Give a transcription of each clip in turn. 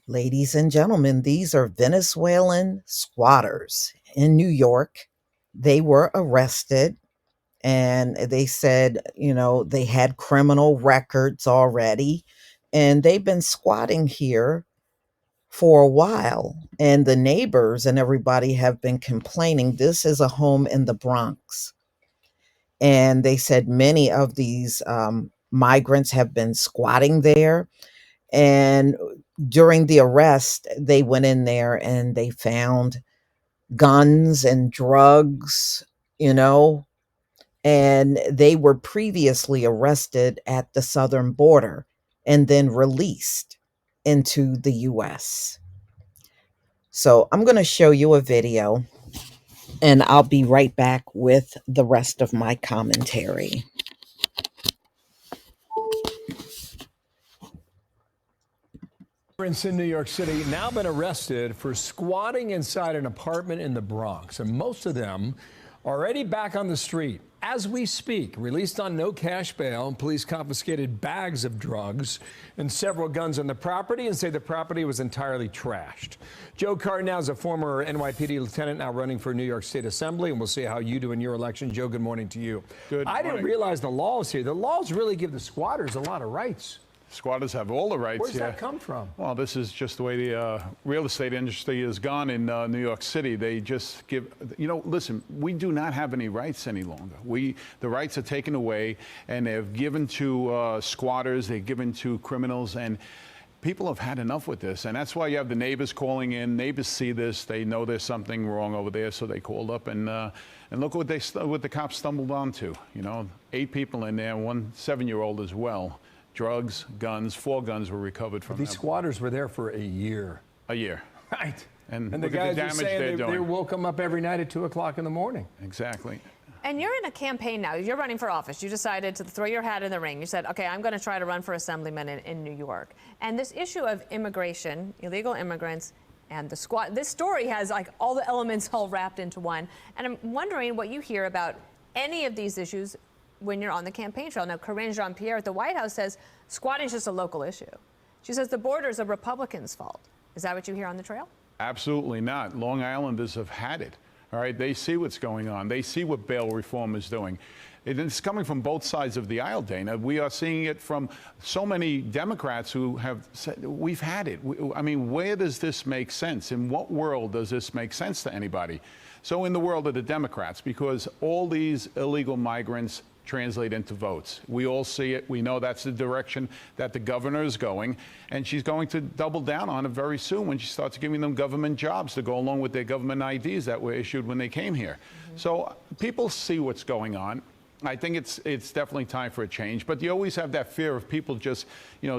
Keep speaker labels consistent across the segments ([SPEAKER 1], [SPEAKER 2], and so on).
[SPEAKER 1] Ladies and gentlemen, these are Venezuelan squatters in New York. They were arrested and they said, they had criminal records already and they've been squatting here for a while. And the neighbors and everybody have been complaining. This is a home in the Bronx. And they said many of these migrants have been squatting there. And during the arrest, they went in there and they found guns and drugs, you know, and they were previously arrested at the southern border and then released into the US. So I'm going to show you a video and I'll be right back with the rest of my commentary.
[SPEAKER 2] Migrants in New York City now been arrested for squatting inside an apartment in the Bronx, and most of them already back on the street as we speak. Released on no cash bail, and police confiscated bags of drugs and several guns on the property and say the property was entirely trashed. Joe Cardinale is a former NYPD lieutenant now running for New York State Assembly, and we'll see how you do in your election. Joe, good morning to you.
[SPEAKER 3] Good morning.
[SPEAKER 2] I didn't realize the laws here. The laws really give the squatters a lot of rights.
[SPEAKER 3] Squatters have all the rights.
[SPEAKER 2] Where's that come from?
[SPEAKER 3] Well, this is just the way the real estate industry has gone in New York City. They just give, listen, we do not have any rights any longer. The rights are taken away and they're given to squatters, they're given to criminals, and people have had enough with this. And that's why you have the neighbors calling in. Neighbors see this, they know there's something wrong over there, so they called up and look what the cops stumbled onto. 8 people in there, 1 7-year-old as well. Drugs, guns, 4 guns were recovered from them.
[SPEAKER 2] These squatters were there for a year.
[SPEAKER 3] A year.
[SPEAKER 2] Right.
[SPEAKER 3] And
[SPEAKER 2] the
[SPEAKER 3] look
[SPEAKER 2] guys
[SPEAKER 3] at the
[SPEAKER 2] are
[SPEAKER 3] damage
[SPEAKER 2] saying
[SPEAKER 3] they're
[SPEAKER 2] they
[SPEAKER 3] doing.
[SPEAKER 2] woke them up every night at 2 o'clock in the morning.
[SPEAKER 3] Exactly.
[SPEAKER 4] And you're in a campaign now. You're running for office. You decided to throw your hat in the ring. You said, okay, I'm going to try to run for assemblyman in New York. And this issue of immigration, illegal immigrants, and the squat, this story has like all the elements all wrapped into one. And I'm wondering what you hear about any of these issues when you're on the campaign trail. Now, Corinne Jean-Pierre at the White House says squatting is just a local issue. She says the border is a Republican's fault. Is that what you hear on the trail?
[SPEAKER 3] Absolutely not. Long Islanders have had it. All right, they see what's going on. They see what bail reform is doing. It's coming from both sides of the aisle, Dana. We are seeing it from so many Democrats who have said, we've had it. I mean, where does this make sense? In what world does this make sense to anybody? So in the world of the Democrats, because all these illegal migrants translate into votes. We all see it. We know that's the direction that the governor is going, and she's going to double down on it very soon when she starts giving them government jobs to go along with their government IDs that were issued when they came here. So people see what's going on. I think it's definitely time for a change, but you always have that fear of people just,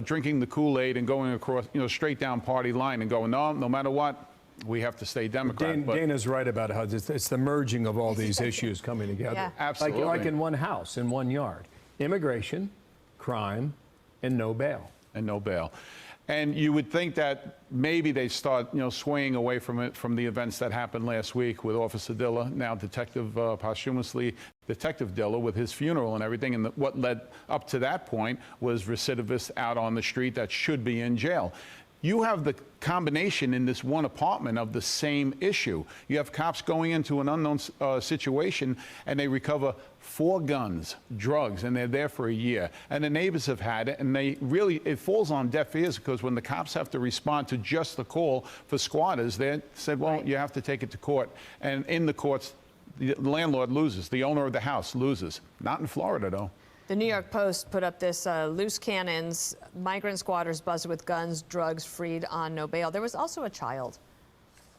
[SPEAKER 3] drinking the Kool-Aid and going across, straight down party line and going, no matter what, we have to stay Democrat.
[SPEAKER 2] Dana's right about how it's the merging of all these issues coming together.
[SPEAKER 4] Yeah.
[SPEAKER 3] Absolutely.
[SPEAKER 2] Like in one house, in one yard. Immigration, crime, and no bail.
[SPEAKER 3] And no bail. And you would think that maybe they start, swaying away from it, from the events that happened last week with Officer Dilla, now posthumously Detective Dilla, with his funeral and everything. And what led up to that point was recidivists out on the street that should be in jail. You have the combination in this one apartment of the same issue. You have cops going into an unknown situation and they recover 4 guns, drugs, and they're there for a year. And the neighbors have had it, and it falls on deaf ears, because when the cops have to respond to just the call for squatters, they said, well, you have to take it to court. And in the courts, the landlord loses, the owner of the house loses. Not in Florida, though.
[SPEAKER 4] The New York Post put up this loose cannons, migrant squatters busted with guns, drugs, freed on no bail. There was also a child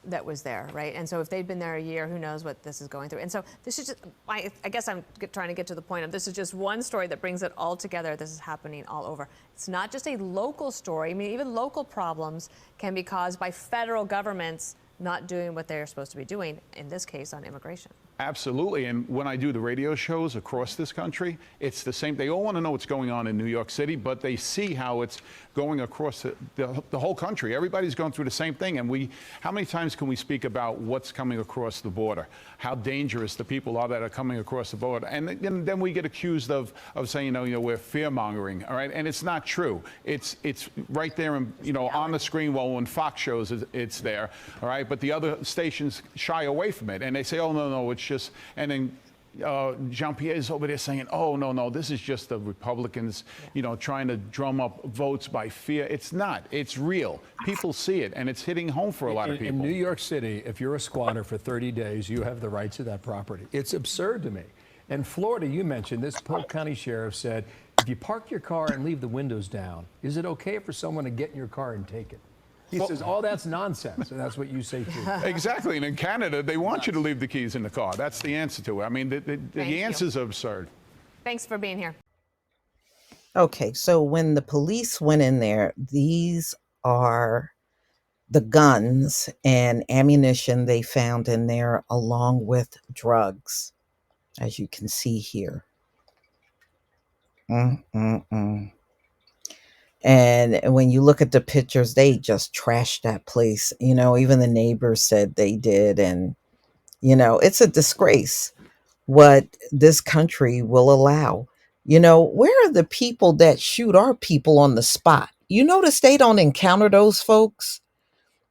[SPEAKER 4] that was there, right? And so if they'd been there a year, who knows what this is going through. And so this is just, I guess I'm trying to get to the point of, this is just one story that brings it all together. This is happening all over. It's not just a local story. I mean, even local problems can be caused by federal governments not doing what they're supposed to be doing, in this case on immigration.
[SPEAKER 3] Absolutely. And when I do the radio shows across this country, it's the same. They all want to know what's going on in New York City, but they see how it's going across the whole country. Everybody's going through the same thing. And how many times can we speak about what's coming across the border, how dangerous the people are that are coming across the border? And then we get accused of saying, we're fear mongering. All right. And it's not true. It's right there, on the screen. Well, when Fox shows it's there. All right. But the other stations shy away from it. And they say, oh, no, it's just, and then Jean-Pierre is over there saying, oh, no, this is just the Republicans, trying to drum up votes by fear. It's not. It's real. People see it, and it's hitting home for a lot of people.
[SPEAKER 2] In New York City, if you're a squatter for 30 days, you have the rights to that property. It's absurd to me. In Florida, you mentioned, this Polk County sheriff said, if you park your car and leave the windows down, is it okay for someone to get in your car and take it? He says, oh, that's nonsense. And that's what you say, too.
[SPEAKER 3] Exactly. And in Canada, they want you to leave the keys in the car. That's the answer to it. I mean, the answers are absurd.
[SPEAKER 4] Thanks for being here.
[SPEAKER 1] Okay, so when the police went in there, these are the guns and ammunition they found in there, along with drugs, as you can see here. And when you look at the pictures, they just trashed that place. Even the neighbors said they did. And, it's a disgrace what this country will allow. Where are the people that shoot our people on the spot? You notice they don't encounter those folks.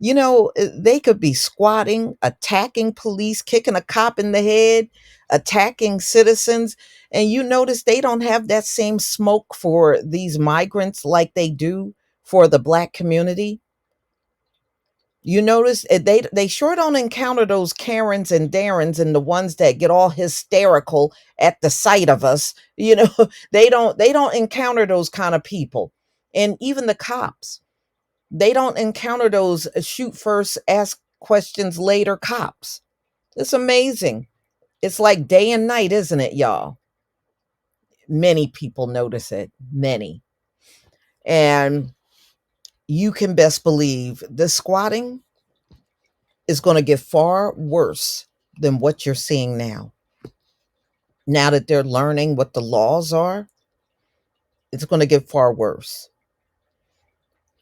[SPEAKER 1] They could be squatting, attacking police, kicking a cop in the head, attacking citizens. And you notice they don't have that same smoke for these migrants like they do for the Black community. You notice they sure don't encounter those Karens and Darrens and the ones that get all hysterical at the sight of us. They don't encounter those kind of people. And even the cops, they don't encounter those shoot first, ask questions later cops. It's amazing. It's like day and night, isn't it, y'all? Many people notice it. Many. And you can best believe the squatting is going to get far worse than what you're seeing now. Now that they're learning what the laws are, it's going to get far worse.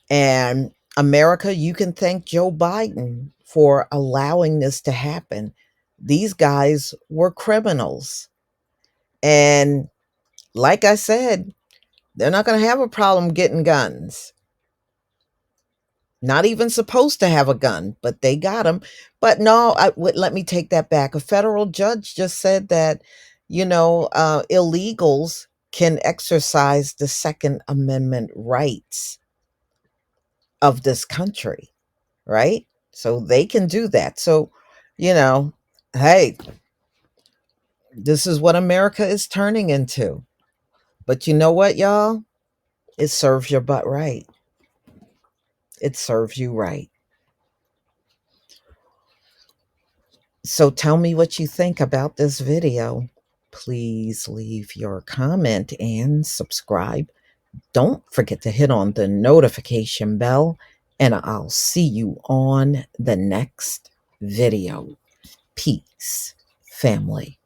[SPEAKER 1] And America, you can thank Joe Biden for allowing this to happen. These guys were criminals. And like I said, they're not going to have a problem getting guns. Not even supposed to have a gun, but they got them. But no, let me take that back. A federal judge just said that, illegals can exercise the Second Amendment rights of this country, right? So they can do that. So, hey, this is what America is turning into. But you know what, y'all? It serves your butt right. It serves you right. So tell me what you think about this video. Please leave your comment and subscribe. Don't forget to hit on the notification bell, and I'll see you on the next video. Peace, family.